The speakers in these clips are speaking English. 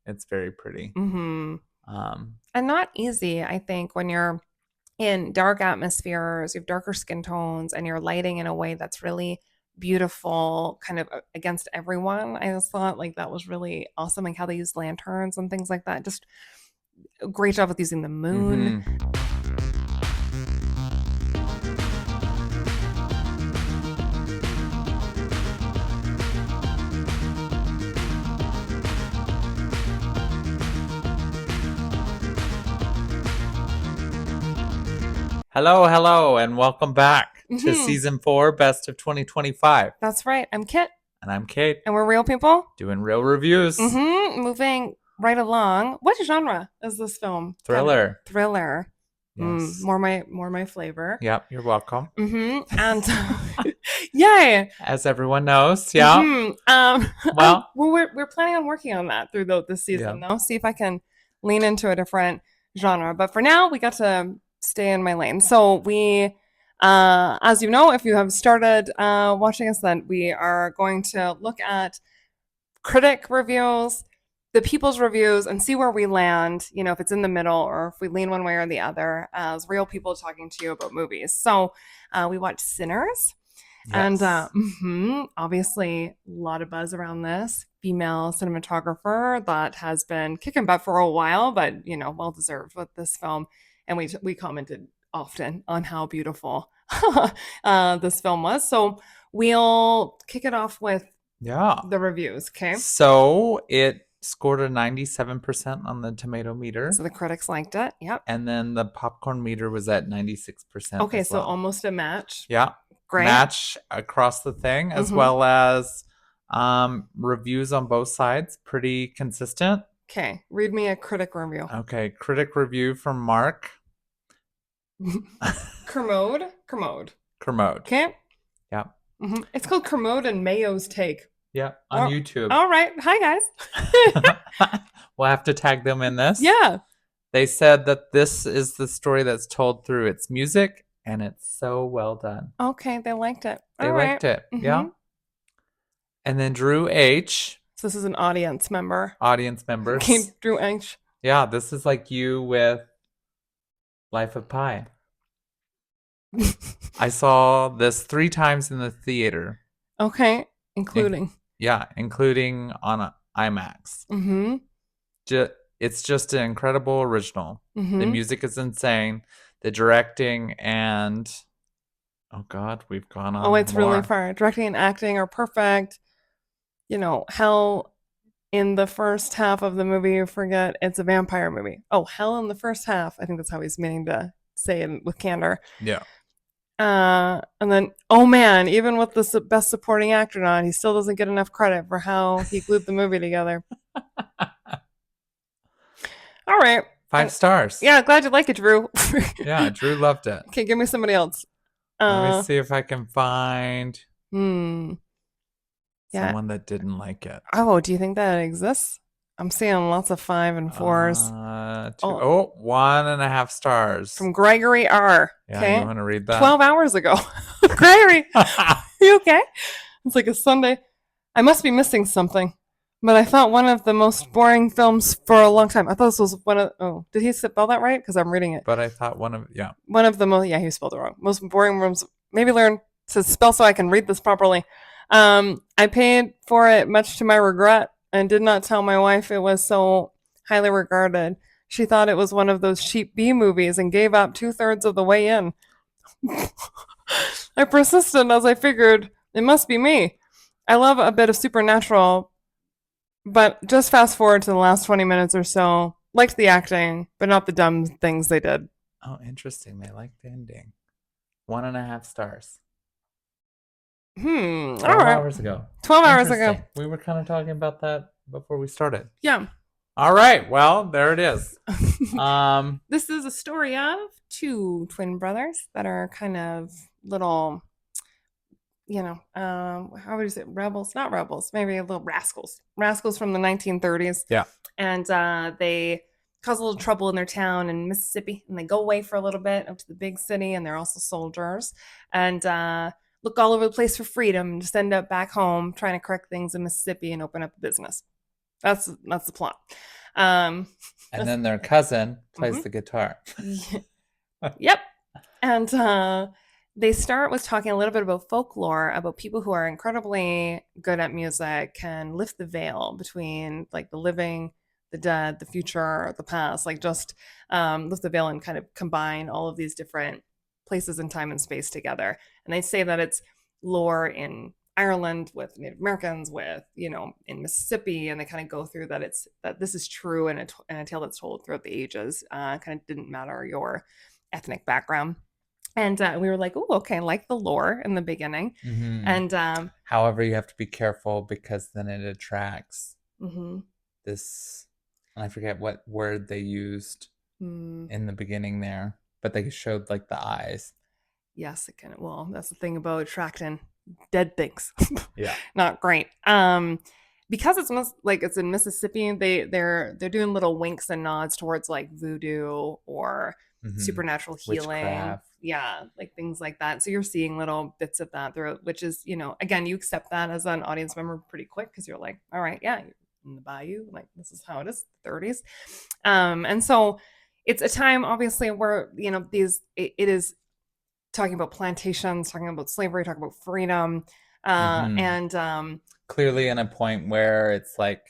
It's very pretty. Mm-hmm. Um, And not easy, I think, when you're in dark atmospheres, you have darker skin tones, and you're lighting in a way that's really beautiful, kind of against everyone. I just thought like that was really awesome, like how they use lanterns and things like that. Just a great job with using the moon. mhm. Hello, and welcome back to Mm-hmm. season 4, Best of 2025. That's right. I'm Kit, And I'm Cade, and we're real people. doing real reviews. Mm-hmm. Moving right along. What genre is this film? Kind of Thriller. thriller. Yes. More my flavor. Yep, you're welcome. Mm-hmm. And yay. As everyone knows, yeah. Mm-hmm. Well, We're planning on working on that through this yeah. season, though. See if I can lean into a different genre. But for now, we got to stay in my lane. So we, as you know, if you have started watching us, then we are going to look at critic reviews, the people's reviews, and see where we land. You know, if it's in the middle or if we lean one way or the other as real people talking to you about movies. So we watched Sinners. And Yes. obviously, a lot of buzz around this female cinematographer that has been kicking butt for a while, but well deserved with this film. And we commented often on how beautiful this film was. So we'll kick it off with Yeah. the reviews. Okay. So it scored a 97% on the Tomatometer. So the critics liked it. Yep. And then the popcorn meter was at 96% Okay. as So well. almost a match. Yeah. Great. Match across the thing, as well as reviews on both sides. Pretty consistent. Okay. Read me a critic review. Okay. Critic review from Mark Kermode. Kermode. Kermode. Okay. Yeah. It's called Kermode and Mayo's Take. Yeah. On YouTube. All right. Hi, guys. We'll have to tag them in this. Yeah. They said that this is the story that's told through its music, and it's so well done. Okay. They liked it. They All liked right. it. Yeah. And then Drew H. So this is an audience member. Audience members. Okay, Drew H. Yeah, this is like you with Life of Pi. I saw this 3 times in the theater. Okay. Including. Including on IMAX. It's just an incredible original. The music is insane. The directing and oh god, we've gone on. Oh, it's more. really far. Directing and acting are perfect. Hell in the first half of the movie, you forget it's a vampire movie. Oh, hell in the first half. I think that's how he's meaning to say it with candor. Yeah. And then, oh man, even with the best supporting actor on, he still doesn't get enough credit for how he glued the movie together. All right. 5 stars. Yeah, glad you like it, Drew. Yeah, Drew loved it. Okay, give me somebody else. Let me see if I can find someone that didn't like it. Oh, do you think that exists? I'm seeing lots of 5 and 4s. 1.5 stars. From Gregory R. Yeah, okay. You want to read that? 12 hours ago. Gregory, you okay? It's like a Sunday. I must be missing something. But I thought one of the most boring films for a long time. I thought this was one of... Oh, did he spell that right? Because I'm reading it. But I thought one of the most... Yeah, he spelled it wrong. Most boring films. Maybe learn to spell so I can read this properly. I paid for it much to my regret and did not tell my wife it was so highly regarded. She thought it was one of those cheap B movies and gave up 2/3 of the way in. I persisted as I figured it must be me. I love a bit of supernatural, but just fast forward to the last 20 minutes or so. Liked the acting, but not the dumb things they did. Oh, interesting. They liked the ending. 1.5 stars. 12 hours ago. 12 hours ago. We were kind of talking about that before we started. Yeah. All right. Well, there it is. This is a story of 2 twin brothers that are kind of little, how would you say, rebels? Not rebels, maybe little rascals. Rascals from the 1930s. Yeah. And they cause a little trouble in their town in Mississippi, and they go away for a little bit up to the big city, and they're also soldiers. And look all over the place for freedom and just end up back home trying to correct things in Mississippi and open up a business. That's the plot. Um, And then their cousin plays mhm. the guitar. Yep. And they start with talking a little bit about folklore, about people who are incredibly good at music, can lift the veil between like the living, the dead, the future, the past, like just lift the veil and kind of combine all of these different places in time and space together. And they say that it's lore in Ireland with Native Americans, with in Mississippi, and they kind of go through that this is true and a tale that's told throughout the ages. Kind of didn't matter your ethnic background. And we were like, oh, okay, like the lore in the beginning. Mm-hmm. And However, you have to be careful because then it attracts mm-hmm. this. And I forget what word they used Mm, in the beginning there, but they showed like the eyes. yes, it can. Well, that's the thing about attracting dead things. Yeah. Not great. Because it's in Mississippi, they're doing little winks and nods towards like voodoo or Mm-hmm. supernatural healing. Witchcraft. Yeah, like things like that. So you're seeing little bits of that through, which is, again, you accept that as an audience member pretty quick because you're like, all right, yeah, you're in the bayou, like this is how it is, 30s. And so it's a time obviously where, it is talking about plantations, talking about slavery, talking about freedom, Mm-hmm. and Clearly, in a point where it's like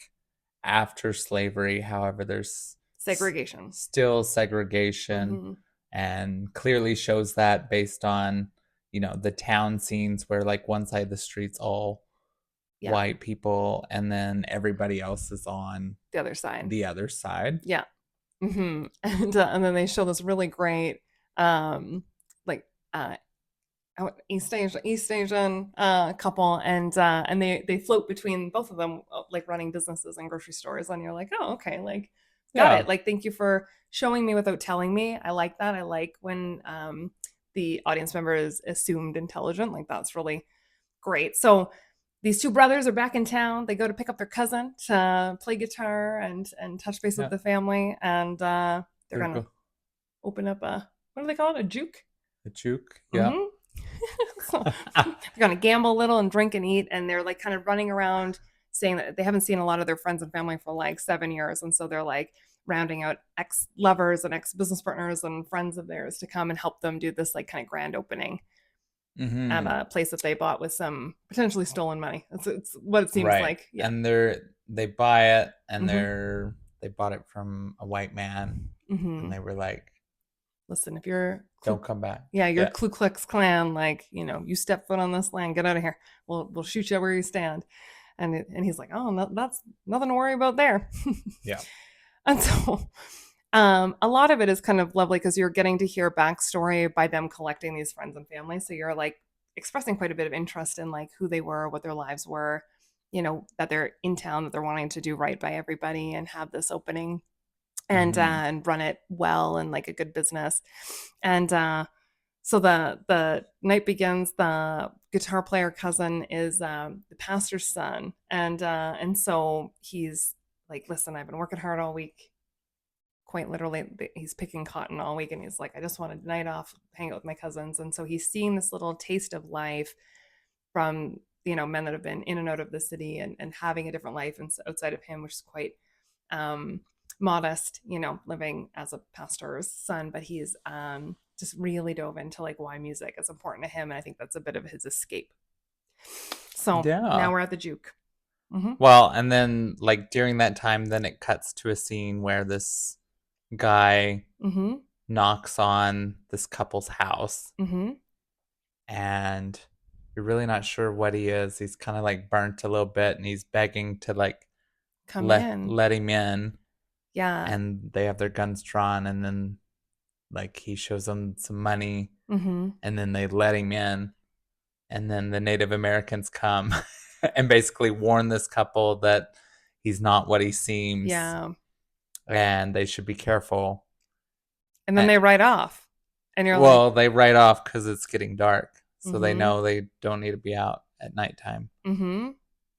after slavery, however, there's segregation. still segregation, Mm-hmm. and clearly shows that based on the town scenes where like one side of the street's all Yeah, white people and then everybody else is on the other side. the other side. Yeah. Mm-hmm. And then they show this really great, like uh, East Asian couple, and they float between both of them, like running businesses and grocery stores, and you're like, oh, okay, like got Yeah. it. Like, thank you for showing me without telling me. I like that. I like when the audience member is assumed intelligent. Like that's really great. So these two brothers are back in town. They go to pick up their cousin to play guitar and touch base with Yeah. the family, and they're They're gonna open up a, what do they call it? A juke. the juke. Yeah. Mm-hmm. So they're gonna gamble a little and drink and eat, and they're like kind of running around saying that they haven't seen a lot of their friends and family for like 7 years, and so they're like rounding out ex lovers and ex business partners and friends of theirs to come and help them do this like kind of grand opening at Mm-hmm. a place that they bought with some potentially stolen money. It's what it seems Right. like. Yeah. And they buy it and Mm-hmm. they bought it from a white man and Mm-hmm. they were like, Listen, if you're don't come back. yeah, your Yeah. Ku Klux Klan, like you step foot on this land, get out of here. We'll shoot you where you stand. And he's like, oh, no, that's nothing to worry about there. Yeah. And so a lot of it is kind of lovely because you're getting to hear backstory by them collecting these friends and family. So you're like expressing quite a bit of interest in like who they were, what their lives were, that they're in town, that they're wanting to do right by everybody and have this opening Mm-hmm. and run it well and like a good business. And so the night begins. The guitar player cousin is the pastor's son, and so he's like, listen, I've been working hard all week. Quite literally, he's picking cotton all week, and he's like, I just want a night off, hang out with my cousins. And so he's seeing this little taste of life from men that have been in and out of the city and having a different life and outside of him, which is quite um, modest, living as a pastor's son. But he's just really dove into like why music is important to him, and I think that's a bit of his escape. So now Yeah. we're at the juke. Mm-hmm. Well, and then like during that time, then it cuts to a scene where this guy Mm-hmm. knocks on this couple's house Mm-hmm. and you're really not sure what he is. He's kind of like burnt a little bit and he's begging to like Come in. let him in, Yeah. and they have their guns drawn and then like he shows them some money Mm-hmm. and then they let him in, and then the Native Americans come and basically warn this couple that he's not what he seems Yeah. and they should be careful. And then And, they write off, and you're like, well, they write off because it's getting dark, so they mm-hmm. know they don't need to be out at nighttime. Mm-hmm.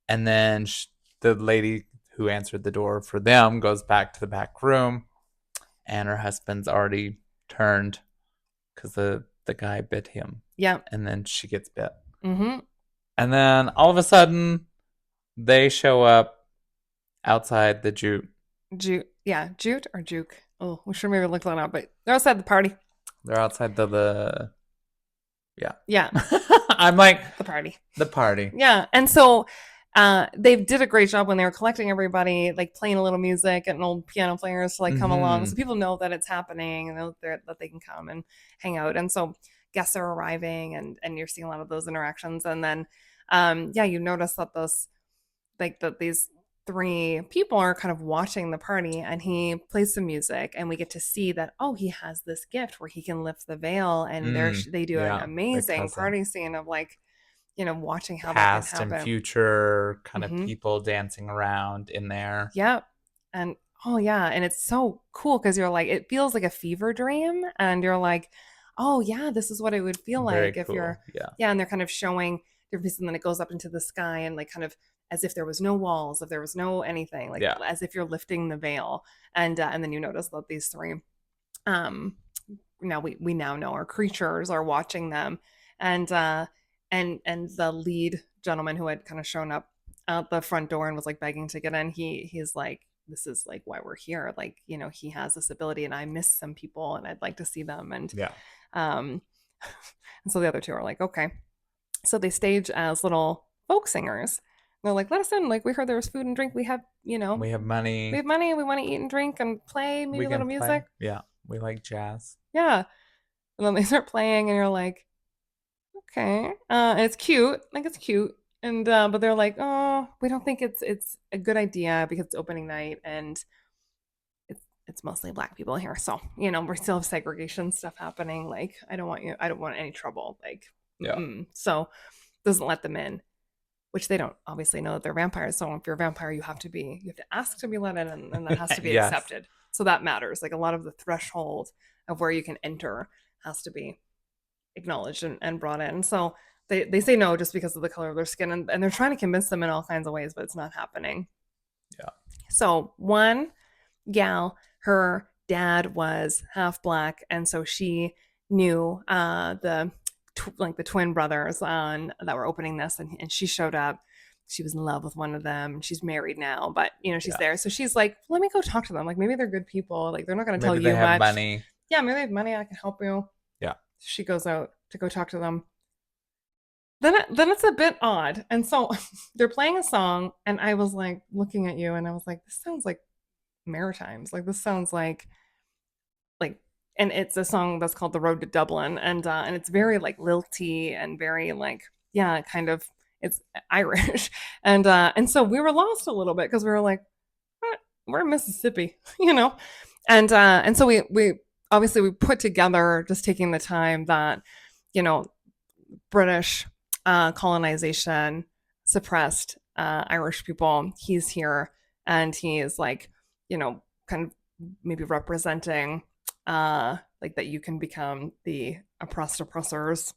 And then the lady who answered the door for them goes back to the back room, and her husband's already turned because the guy bit him. Yeah. And then she gets bit. Mm-hmm. And then all of a sudden, they show up outside the juke. Jute or juke. Oh, we should maybe look that up, but they're outside the party. They're outside the yeah. Yeah, I'm like the party. the party. Yeah, and so they did a great job when they were collecting everybody, like playing a little music, getting old piano players to like come along, so people know that it's happening and that they can come and hang out. And so guests are arriving, and you're seeing a lot of those interactions. And then, you notice that these three people are kind of watching the party, and he plays some music, and we get to see that he has this gift where he can lift the veil, and they do an amazing party scene of like watching how past that can happen. And future kind of people dancing around in there. Yep. And and it's so cool because you're like, it feels like a fever dream, and you're like, oh yeah, this is what it would feel Very like if cool. you're and they're kind of showing different, and then it goes up into the sky and like kind of as if there was no walls, if there was no anything, like as if you're lifting the veil. And then you notice that these three now we now know our creatures are watching them. And the lead gentleman who had kind of shown up out the front door and was like begging to get in, he's like, this is like why we're here, like he has this ability and I miss some people and I'd like to see them. And and so the other two are like, okay. So they stage as little folk singers. They're like, let us in, like we heard there was food and drink, we have we have money, we want to eat and drink and play maybe a little music. We like jazz. And then they start playing and you're like, okay. And it's cute. And but they're like, oh, we don't think it's a good idea because it's opening night and it's mostly Black people here. So, we still have segregation stuff happening. Like, I don't want any trouble. Like, so doesn't let them in, which they don't obviously know that they're vampires. So if you're a vampire, you have to ask to be let in, and that has to be accepted. So that matters. Like a lot of the threshold of where you can enter has to be acknowledged and brought in. So they say no just because of the color of their skin, and they're trying to convince them in all kinds of ways, but it's not happening. So one gal, her dad was half Black, and so she knew the twin brothers that were opening this, and she showed up. She was in love with one of them. She's married now, but she's there. So she's like, let me go talk to them. Like maybe they're good people. Like they're not going to tell you much. Money. Yeah, maybe they have money. I can help you. Yeah. She goes out to go talk to them. Then it's a bit odd. And so they're playing a song, and I was like looking at you, and I was like, this sounds like Maritimes. Like this sounds like, and it's a song that's called "The Road to Dublin," and it's very like lilty and very like kind of it's Irish, and so we were lost a little bit because we were like, we're in Mississippi, and so we obviously we put together, just taking the time that British colonization suppressed Irish people. He's here, and he is like kind of maybe representing like that you can become the oppressed oppressors,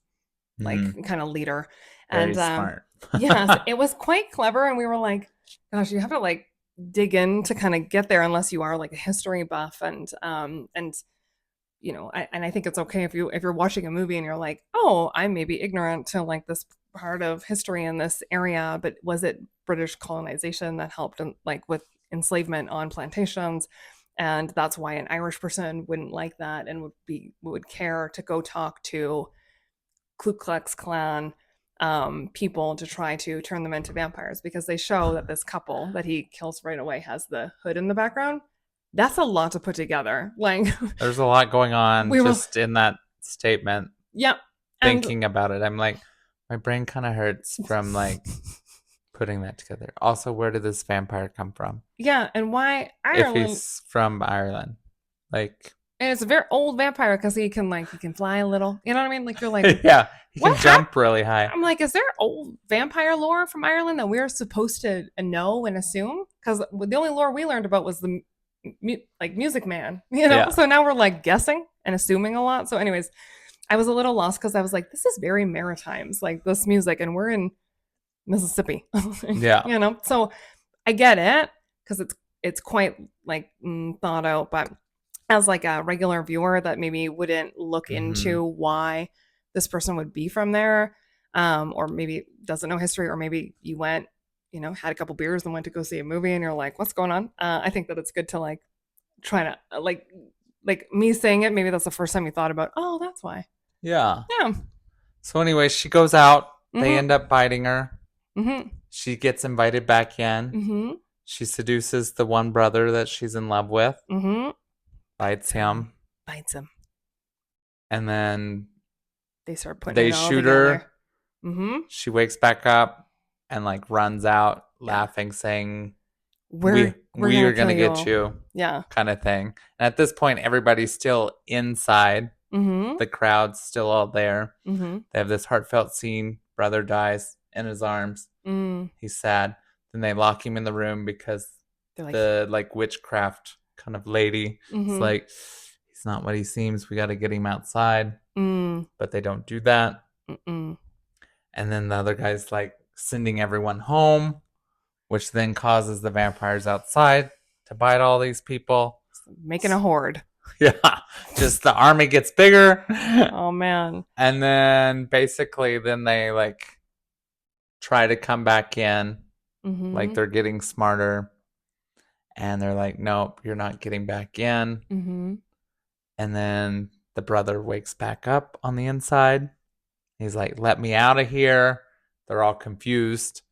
like kind of leader. Very smart. Yes, it was quite clever, and we were like, gosh, you have to like dig in to kind of get there unless you are like a history buff. And I think it's okay if you're watching a movie and you're like, oh, I may be ignorant to like this part of history in this area, but was it British colonization that helped like with enslavement on plantations? And that's why an Irish person wouldn't like that and would care to go talk to Ku Klux Klan people to try to turn them into vampires, because they show that this couple that he kills right away has the hood in the background. That's a lot to put together. Like there's a lot going on in that statement. Yep. Thinking about it, I'm like, my brain kind of hurts from like putting that together. Also, where did this vampire come from? Yeah, and why Ireland? If he's from Ireland, like, and it's a very old vampire because he can fly a little. You know what I mean? Like you're like, yeah, he can jump really high. I'm like, is there old vampire lore from Ireland that we're supposed to know and assume? Because the only lore we learned about was the Music Man. So now we're like guessing and assuming a lot. So, anyways, I was a little lost because I was like, this is very Maritimes, like this music, and we're in Mississippi. So I get it because it's quite like thought out, but as like a regular viewer that maybe wouldn't look into why this person would be from there, or maybe doesn't know history, or maybe you went had a couple beers and went to go see a movie and you're like, what's going on? I think that it's good to like try to like me saying it. Maybe that's the first time you thought about, oh, that's why. Yeah. Yeah. So anyway, she goes out. They Mm-hmm. end up biting her. Mm-hmm. She gets invited back in. Mm-hmm. She seduces the one brother that she's in love with. Mm-hmm. Bites him. Bites him. And then They start putting they it all shoot together. her. Mm-hmm. She wakes back up and like runs out Yeah. laughing, saying, We're we are gonna get you. you. Yeah. Kind of thing. And at this point, everybody's still inside. Mm-hmm. The crowd's still all there. Mm-hmm. They have this heartfelt scene. Brother dies in his arms. Mm. He's sad. Then they lock him in the room because the like witchcraft kind of lady is like, he's not what he seems. We got to get him outside. But they don't do that. Mm-mm. And then the other guy's like sending everyone home, which then causes the vampires outside to bite all these people. Making a horde. Yeah. Just the army gets bigger. Oh, man. And then basically then they like try to come back in. Mm-hmm. Like they're getting smarter. And they're like, nope, you're not getting back in. Mm-hmm. And then the brother wakes back up on the inside. He's like, let me out of here. They're all confused.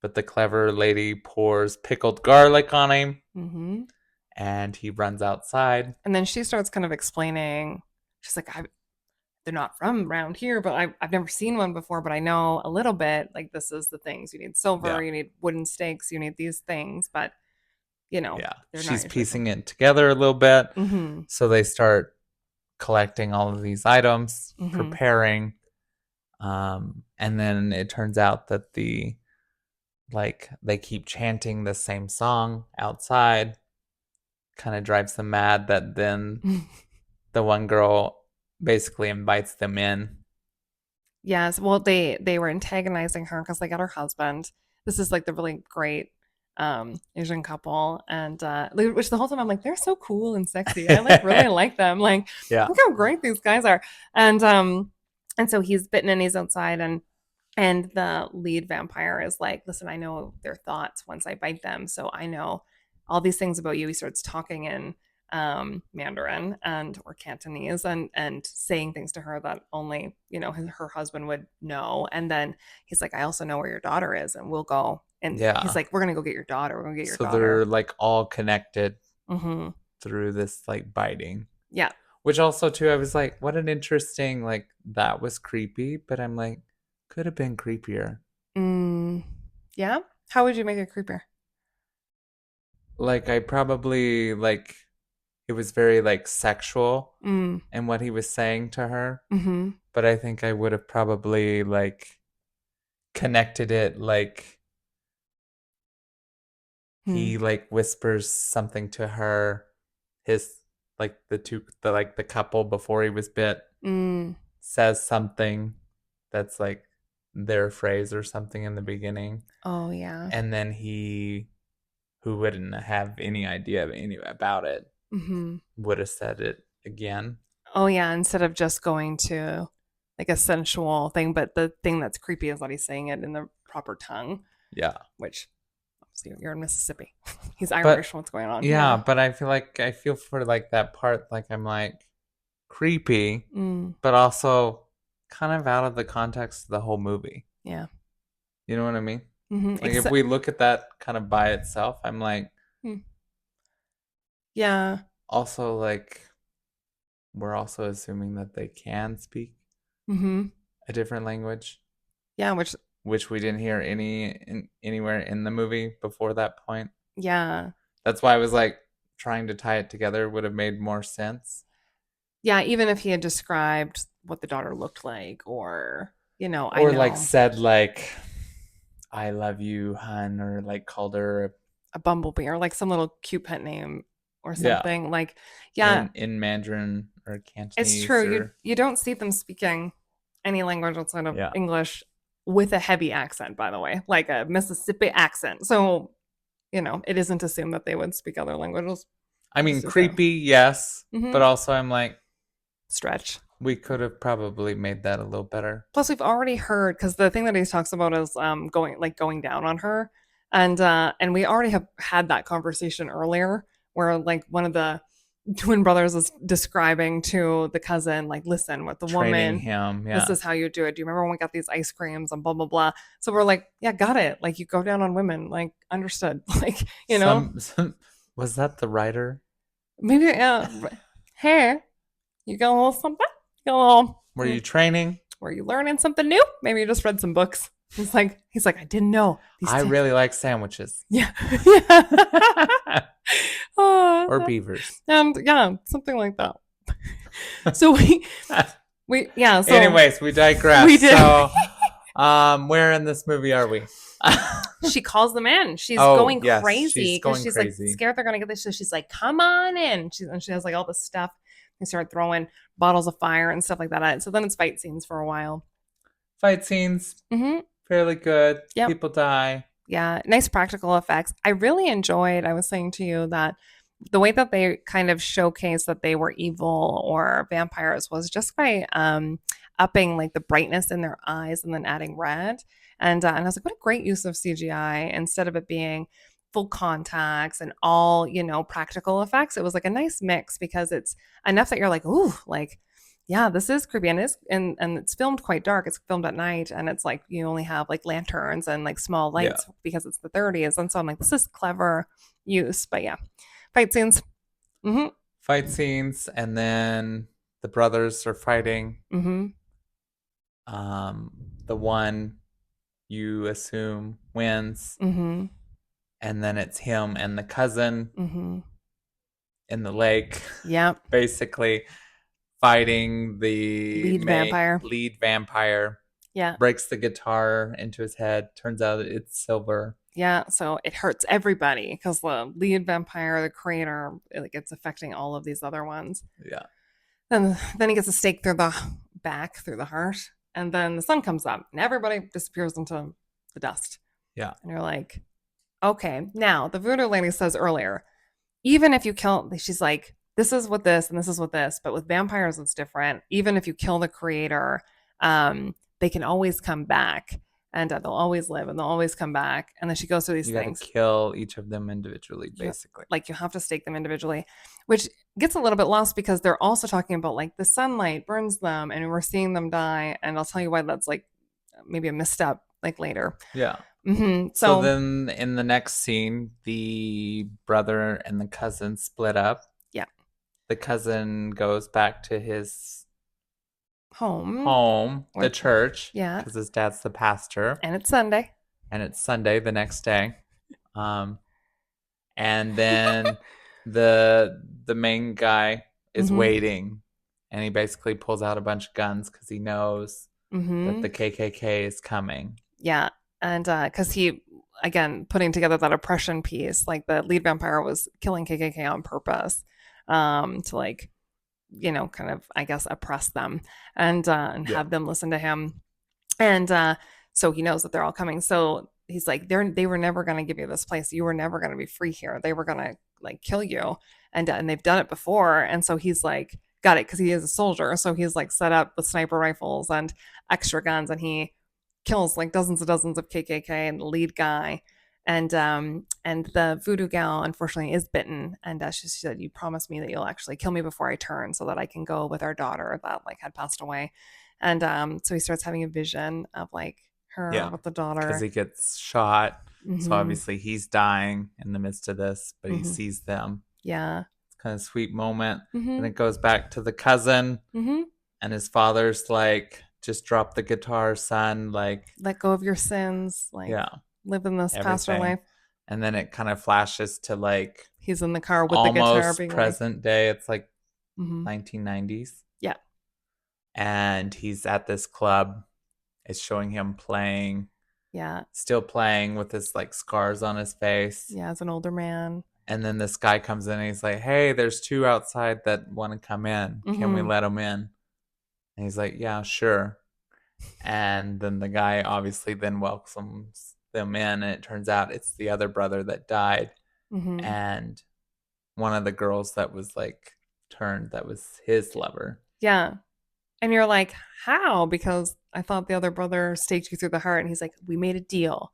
But the clever lady pours pickled garlic on him. Mm-hmm. And he runs outside. And then she starts kind of explaining. She's like, they're not from around here, but I've never seen one before, but I know a little bit. Like, this is the things. You need silver, you need wooden stakes, you need these things. But, she's piecing it together a little bit. Mm-hmm. So they start collecting all of these items, preparing. And then it turns out that they keep chanting the same song outside. Kind of drives them mad that then the one girl basically invites them in. Yes. Well, they were antagonizing her because they got her husband. This is like the really great Asian couple, and which the whole time I'm like, they're so cool and sexy. I like really like them. Like, look how great these guys are. And so he's bitten and he's outside, and the lead vampire is like, listen, I know their thoughts once I bite them, so I know all these things about you. He starts talking in Mandarin or Cantonese and saying things to her that only her husband would know. And then he's like, I also know where your daughter is, and we'll go. And he's like, we're gonna go get your daughter. We're gonna get your daughter. So they're like all connected through this like biting. Yeah. Which also too, I was like, what an interesting, like, that was creepy, but I'm like, could have been creepier. Yeah. How would you make it creepier? Like, I probably like, it was very like sexual in what he was saying to her. But I think I would have probably like connected it like he like whispers something to her, his like the couple before he was bit says something that's like their phrase or something in the beginning. Oh yeah. And then who wouldn't have any idea about it would have said it again. Oh yeah, instead of just going to like a sensual thing, but the thing that's creepy is that he's saying it in the proper tongue. Yeah. Which obviously you're in Mississippi. He's Irish. What's going on? Yeah, but I feel for like that part, like I'm like creepy, but also kind of out of the context of the whole movie. Yeah. You know what I mean? Like if we look at that kind of by itself, I'm like, yeah. Also, like, we're also assuming that they can speak a different language. Yeah, which we didn't hear anywhere in the movie before that point. Yeah. That's why I was like trying to tie it together would have made more sense. Yeah, even if he had described what the daughter looked like or, or like said like, I love you, hun, or like called her a bumblebee or like some little cute pet name or something. Yeah. Like, yeah. In Mandarin or Cantonese. It's true. You don't see them speaking any language outside of English with a heavy accent, by the way, like a Mississippi accent. So, it isn't assumed that they would speak other languages. I mean, creepy, yes. But also I'm like, stretch. We could have probably made that a little better. Plus, we've already heard, because the thing that he talks about is going down on her. And we already have had that conversation earlier where like one of the twin brothers is describing to the cousin, like, listen, with the Training woman, him. this Yeah. is how you do it. Do you remember when we got these ice creams and blah blah blah? So we're like, yeah, got it. Like you go down on women, like understood. Like, Some was that the writer? maybe hey, you got a little something? You got a little Were you training? were you learning something new? Maybe you just read some books. He's like, I didn't know these. I really like sandwiches. Yeah, yeah. Or Oh, beavers. and yeah, something like that. So we yeah. So Anyways, we digress. we did. So, where in this movie are we? She calls them in. She's Oh, going yes, crazy she's because going she's like crazy. scared they're gonna get this. So she's like, "Come on in." And she has like all this stuff. They start throwing bottles of fire and stuff like that. So then it's fight scenes for a while. Fight scenes, Mm-hmm. fairly good. Yep. People die. Yeah, nice practical effects. I really enjoyed, I was saying to you that the way that they kind of showcased that they were evil or vampires was just by upping like the brightness in their eyes and then adding red. And I was like, what a great use of CGI instead of it being full contacts and all, practical effects. It was like a nice mix because it's enough that you're like, ooh, like yeah, this is creepy and it's filmed quite dark. It's filmed at night and it's like you only have like lanterns and like small Yeah. lights because it's the 30s. And so I'm like, this is clever use. But yeah, fight scenes. Mm-hmm. Fight scenes, and then the brothers are fighting. Mm-hmm. The one you assume wins, Mm-hmm. and then it's him and the cousin Mm-hmm. in the lake, Yep. basically fighting the lead vampire. Yeah. Breaks the guitar into his head. Turns out it's silver. Yeah. So it hurts everybody because the lead vampire, the creator, like it's affecting all of these other ones. Yeah. Then he gets a stake through the back, through the heart, and then the sun comes up and everybody disappears into the dust. Yeah. And you're like, okay. Now the voodoo lady says earlier, even if you kill, she's like, this is what this and this is what this, but with vampires it's different. Even if you kill the creator, they can always come back and they'll always live and they'll always come back. And then she goes through these things. You gotta kill each of them individually, basically. Like you have to stake them individually, which gets a little bit lost because they're also talking about like the sunlight burns them and we're seeing them die. And I'll tell you why that's like maybe a misstep like later. Yeah. Mm-hmm. So then in the next scene, the brother and the cousin split up. Yeah. The cousin goes back to his home, the church. Yeah. Because his dad's the pastor. And it's Sunday. And it's Sunday the next day. And then the main guy is waiting, and he basically pulls out a bunch of guns because he knows that the KKK is coming. Yeah, and because he, again, putting together that oppression piece, like the lead vampire was killing KKK on purpose to like, kind of, I guess, oppress them and have them listen to him. And so he knows that they're all coming. So he's like, they were never going to give you this place. You were never going to be free here. They were going to like kill you. And they've done it before. And so he's like, got it, because he is a soldier. So he's like set up with sniper rifles and extra guns, and he kills like dozens of KKK and the lead guy. And the voodoo gal unfortunately is bitten, and she said, you promised me that you'll actually kill me before I turn so that I can go with our daughter that like had passed away. And so he starts having a vision of like her with the daughter because he gets shot. So obviously he's dying in the midst of this, but he sees them. Yeah, it's kind of a sweet moment. And it goes back to the cousin, and his father's like, just drop the guitar, son, like let go of your sins, like live in this pastor life. And then it kind of flashes to like he's in the car with the guitar being present like, day. It's like 1990s. Yeah. And he's at this club. It's showing him playing. Yeah. Still playing with his like scars on his face. Yeah, as an older man. And then this guy comes in and he's like, hey, there's two outside that want to come in. Can we let them in? And he's like, yeah, sure. And then the guy obviously then welcomes them in, and it turns out it's the other brother that died. And one of the girls that was like turned, that was his lover. Yeah. And you're like, how? Because I thought the other brother staked you through the heart. And he's like, we made a deal.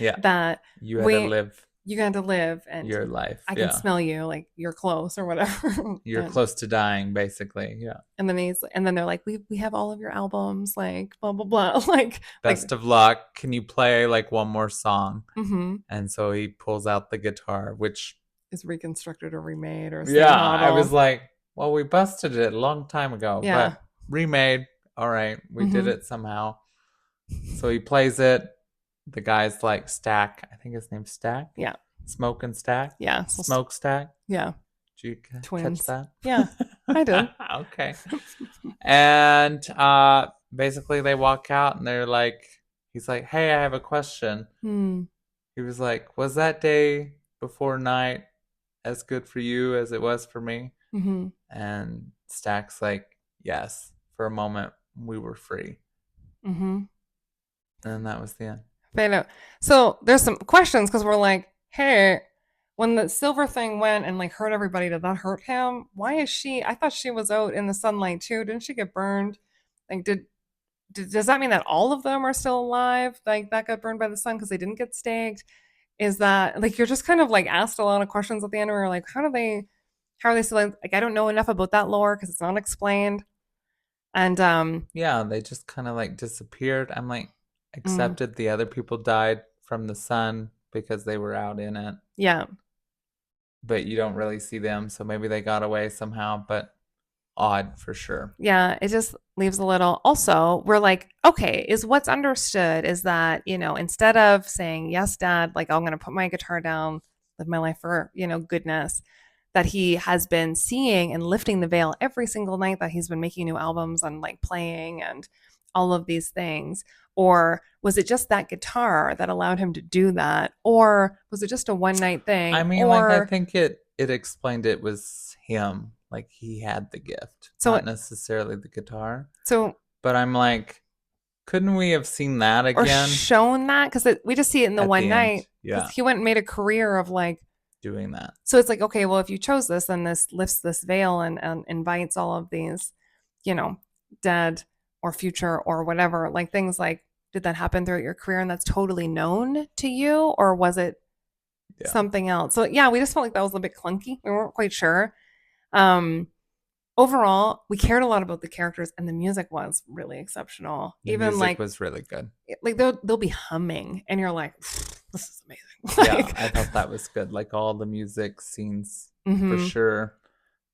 Yeah. that You had to live you got to live, and your life. I can Yeah. smell you, like you're close or whatever. You're close to dying, basically. Yeah. And then they're like, we have all of your albums, like blah blah blah, like Best of luck. Can you play like one more song? mm-hmm. And so he pulls out the guitar, which, is reconstructed or remade or yeah, same I was model. like, well, we busted it a long time ago, Yeah. but remade. All right, we did Mm-hmm. it somehow. So he plays it. The guy's like Stack. I think his name's Stack. Yeah. Smoke and Stack. Yeah. Smokestack. Yeah. Did you catch Twins. that? Yeah. I did. Okay. And basically they walk out and they're like, he's like, hey, I have a question. Hmm. He was like, was that day before night as good for you as it was for me? Mm-hmm. And Stack's like, yes, for a moment we were free. Mm-hmm. And that was the end. But no. So there's some questions because we're like, hey, when the silver thing went and like hurt everybody, did that hurt him? Why is she? I thought she was out in the sunlight too. Didn't she get burned? Like, does that mean that all of them are still alive? Like that got burned by the sun because they didn't get staked? Is that like you're just kind of like asked a lot of questions at the end where you're like, how are they still like I don't know enough about that lore because it's not explained. And Yeah, they just kind of like disappeared. I'm like, mm, accepted the other people died from the sun because they were out in it, yeah. but you don't really see them, so maybe they got away somehow, but odd for sure. Yeah, it just leaves a little. Also, we're like, okay, is what's understood is that, instead of saying, yes, dad, like I'm going to put my guitar down, live my life for, goodness, that he has been seeing and lifting the veil every single night that he's been making new albums and like playing and all of these things. Or was it just that guitar that allowed him to do that? Or was it just a one night I thing? mean, like I Or think it explained it was him, like he had the gift, so, not necessarily the guitar. so But I'm like, couldn't we have seen that or again shown that because we just see it in the at one the end? night because Yeah, he went and made a career of like doing that. so it's like okay well if you chose this then this lifts this veil and invites all of these you know dead or future or whatever like things like did that happen throughout your career and that's totally known to you or was it Yeah. something else so yeah we just felt like that was a bit clunky we weren't quite sure um overall we cared a lot about the characters and the music was really exceptional The even music like was really good. they'll be humming and you're like this is amazing Yeah, like, I thought that was good. Like all the music scenes for mm-hmm. sure.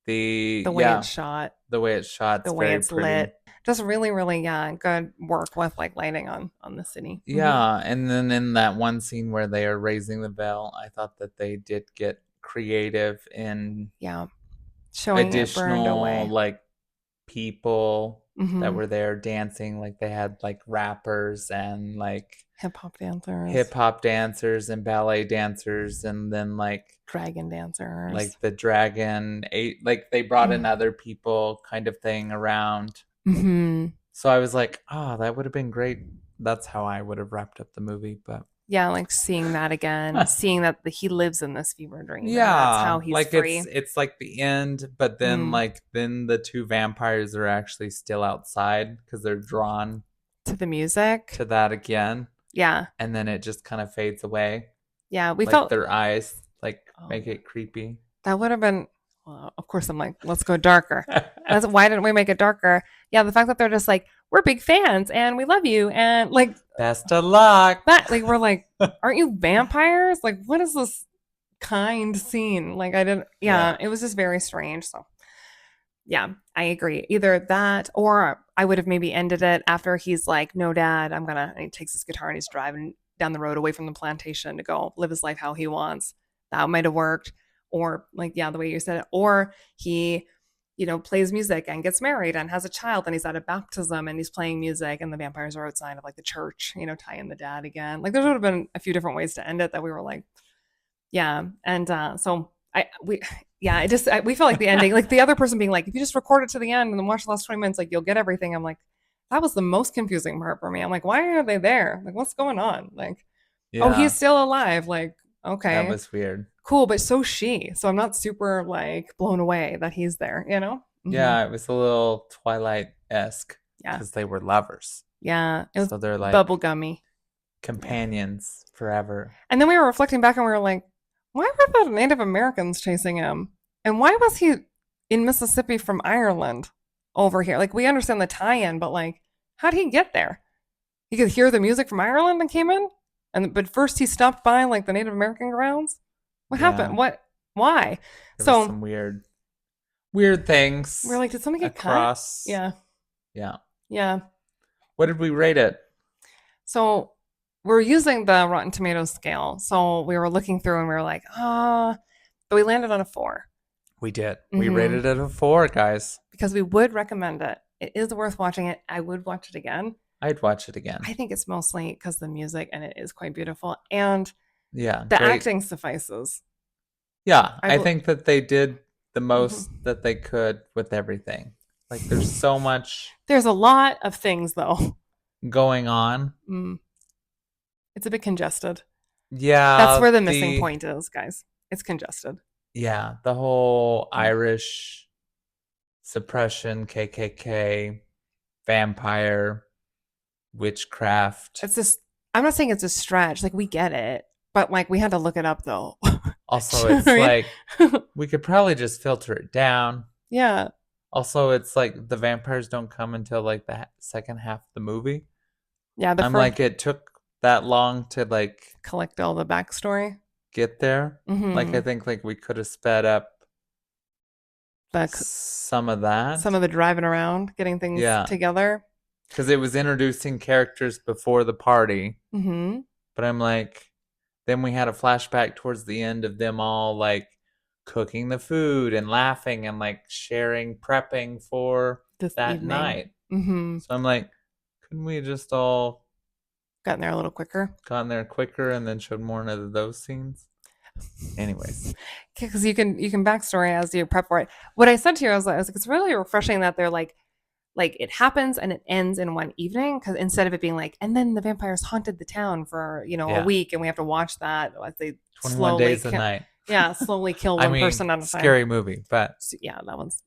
The The way it's shot the way it's shot, the it's way very it's pretty. lit just really really yeah good work with like lighting on the city mm-hmm. Yeah, and then in that one scene where they are raising the veil, I thought that they did get creative in Yeah showing it burned additional away like people that mm-hmm. were there dancing. Like they had like rappers and like hip-hop dancers hip hop dancers and ballet dancers, and then dragon dancers like the dragon ate, like they brought in mm-hmm. other people kind of thing around. Mm-hmm. So I was like, oh, that would have been great. That's how I would have wrapped up the movie. But Yeah like seeing that again seeing that he lives in this fever dream and that's yeah, how he's like free it's like the end, but then mm. then the two vampires are actually still outside because they're drawn To the music to that again, yeah and then it just kind of fades away. yeah we Like felt their eyes like oh make it creepy. that would have been well, of course I'm like let's go darker and that's why didn't we make it darker yeah the fact that they're just like we're big fans and we love you and like Best of luck. that like we're like aren't you vampires like what is this kind scene like I didn't yeah Yeah. it was just very strange so yeah I agree either that or I would have maybe ended it after he's like no dad I'm gonna and he takes his guitar and he's driving down the road away from the plantation to go live his life how he wants that might have worked or like yeah the way you said it or he plays music and gets married and has a child and he's at a baptism and he's playing music and the vampires are outside of like the church tie in the dad again like there would have been a few different ways to end it that we were like yeah and so we yeah we felt like the ending like the other person being like if you just record it to the end and then watch the last 20 minutes like you'll get everything I'm like that was the most confusing part for me I'm like why are they there like what's going on like oh Yeah. he's still alive like That okay was weird. cool but so she so I'm not super like blown away that he's there mm-hmm. Yeah, it was a little Twilight-esque Yeah because they were lovers. yeah it was So they're like, bubblegummy companions forever. And then we were reflecting back and we were like, why were the Native Americans chasing him? And why was he in Mississippi from Ireland over here? Like, we understand the tie in, but like, how'd he get there? He could hear the music from Ireland and came in? But first he stopped by like the Native American grounds? What happened? What? Why? There was So some weird things. we're like, did something get across? Cut? Yeah. Yeah. Yeah. What did we rate it? So we're using the Rotten Tomatoes scale. So we were looking through and we were like, but we landed on a 4. We did. We rated it a 4, guys. Because we would recommend it. It is worth watching it. I would watch it again. I'd watch it again. I think it's mostly because the music and it is quite beautiful. And the great. acting suffices. Yeah, I think that they did the most that they could with everything. Like, there's so much. There's a lot of things, though, going on. It's a bit congested. Yeah. That's where the missing point is, guys. It's congested. Yeah. The whole Irish suppression, KKK, vampire, witchcraft. It's just, I'm not saying it's a stretch. Like, we get it. But, like, we had to look it up, though. Also, it's like, we could probably just filter it down. Yeah. Also, it's like the vampires don't come until, like, the second half of the movie. Yeah. I'm like, it took that long to, like, collect all the backstory. Get there. Like, I think, like, we could have sped up some of that. Some of the driving around, getting things together. Because it was introducing characters before the party. But I'm like, then we had a flashback towards the end of them all, like, cooking the food and laughing and, like, sharing, prepping for that night. So I'm like, couldn't we just all gotten there a little quicker? Gotten there quicker and then showed more of those scenes? Anyways. Because you can backstory as you prep for it. What I said to you, I was like, it's really refreshing that they're like it happens and it ends in one evening, because instead of it being like, and then the vampires haunted the town for a week and we have to watch that as they 21 days a night. Yeah, slowly kill one person at a time. Scary movie, but yeah, that one's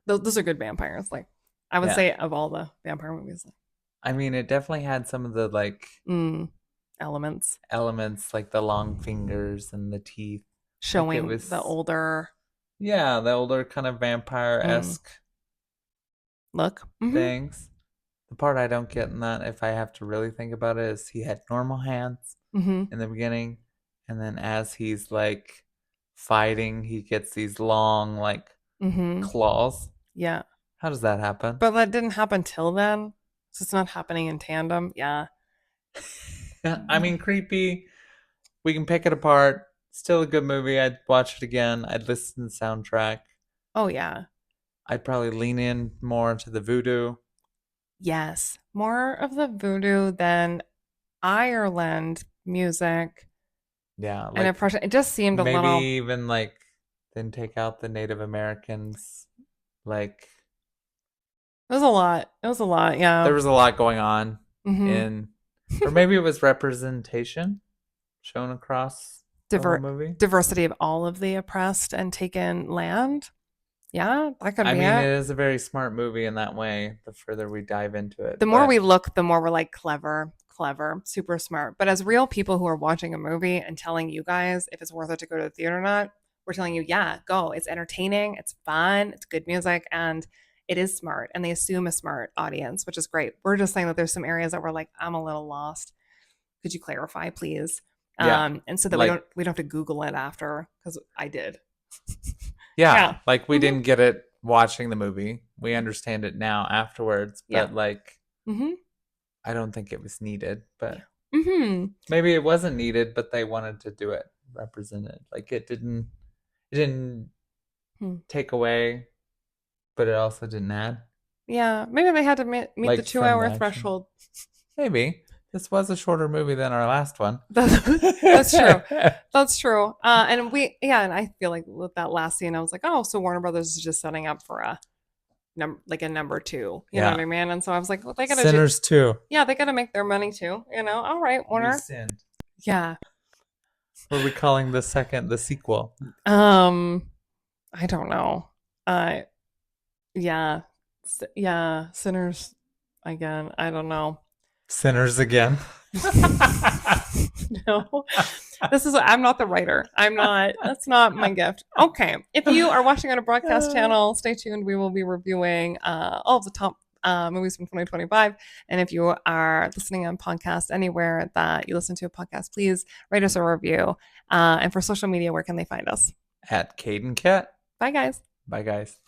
those are good vampires. Like, I would say of all the vampire movies. I mean, it definitely had some of the like elements, like the long fingers and the teeth, showing like the older kind of vampire-esque look things. The part I don't get in that, if I have to really think about it, is he had normal hands in the beginning, and then as he's like fighting, he gets these long like claws. Yeah. How does that happen? But that didn't happen till then, so it's not happening in tandem. Yeah. I mean, creepy. We can pick it apart. Still a good movie. I'd watch it again. I'd listen to the soundtrack. Oh, yeah. I'd probably lean in more to the voodoo. Yes. More of the voodoo than Ireland music. Yeah. Like, and impression. It just seemed a little. Maybe even like, then take out the Native Americans. Like. It was a lot. Yeah. There was a lot going on in. Or maybe it was representation shown across the whole movie. Diversity of all of the oppressed and taken land. Yeah, that could be it. I mean, it is a very smart movie in that way, the further we dive into it. The more we look, the more we're like, clever, super smart. But as real people who are watching a movie and telling you guys if it's worth it to go to the theater or not, we're telling you, yeah, go. It's entertaining, it's fun, it's good music, and it is smart, and they assume a smart audience, which is great. We're just saying that there's some areas that we're like, I'm a little lost. Could you clarify, please? Yeah. And so that we don't have to Google it after, because I did. Yeah. Like, we didn't get it watching the movie. We understand it now afterwards, but like, I don't think it was needed. But maybe it wasn't needed, but they wanted to do it, represent it. Like, it didn't take away. But it also didn't add. Yeah, maybe they had to meet like the 2-hour threshold. Maybe. This was a shorter movie than our last one. That's true. That's true. And I feel like with that last scene, I was like, oh, so Warner Brothers is just setting up for a number 2. You know what I mean? And so I was like, well, they gotta Sinners 2. Yeah, they gotta make their money too. All right, Warner. We sinned. Yeah. What are we calling the sequel? I don't know. Yeah, Sinners again. I don't know. Sinners again. No, I'm not the writer. That's not my gift. Okay. If you are watching on a broadcast channel, stay tuned. We will be reviewing all of the top movies from 2025. And if you are listening on podcast anywhere that you listen to a podcast, please write us a review. And for social media, where can they find us? At Cade and Kit. Bye, guys. Bye, guys.